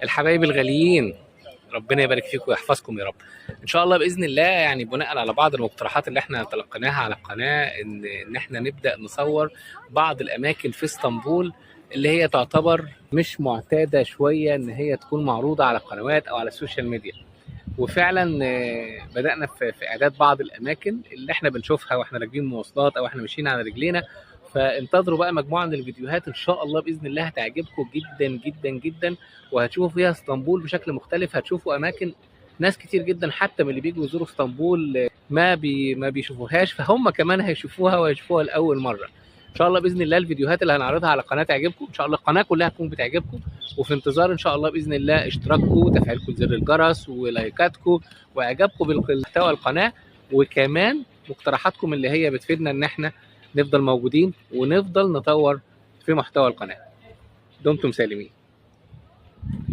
الحبايب الغاليين، ربنا يبارك فيكم ويحفظكم يا رب. ان شاء الله باذن الله، يعني بناء على بعض المقترحات اللي احنا تلقيناها على القناه، ان احنا نبدا نصور بعض الاماكن في اسطنبول اللي هي تعتبر مش معتاده شويه ان هي تكون معروضه على القنوات او على السوشيال ميديا. وفعلا بدانا في اعداد بعض الاماكن اللي احنا بنشوفها واحنا راكبين مواصلات او احنا ماشيين على رجلينا. فانتظروا بقى مجموعه من الفيديوهات ان شاء الله باذن الله هتعجبكم جدا جدا جدا، وهتشوفوا فيها اسطنبول بشكل مختلف. هتشوفوا اماكن ناس كتير جدا حتى من اللي بيجوا يزوروا اسطنبول ما بيشوفوهاش، فهم كمان هيشوفوها وهيشوفوها لاول مره. ان شاء الله باذن الله الفيديوهات اللي هنعرضها على القناه تعجبكم، ان شاء الله القناه كلها تكون بتعجبكم. وفي انتظار ان شاء الله باذن الله اشتراككم وتفعيلكم زر الجرس ولايكاتكم واعجابكم بالمحتوى القناه، وكمان مقترحاتكم اللي هي بتفيدنا ان احنا نفضل موجودين ونفضل نطور في محتوى القناه. دمتم سالمين.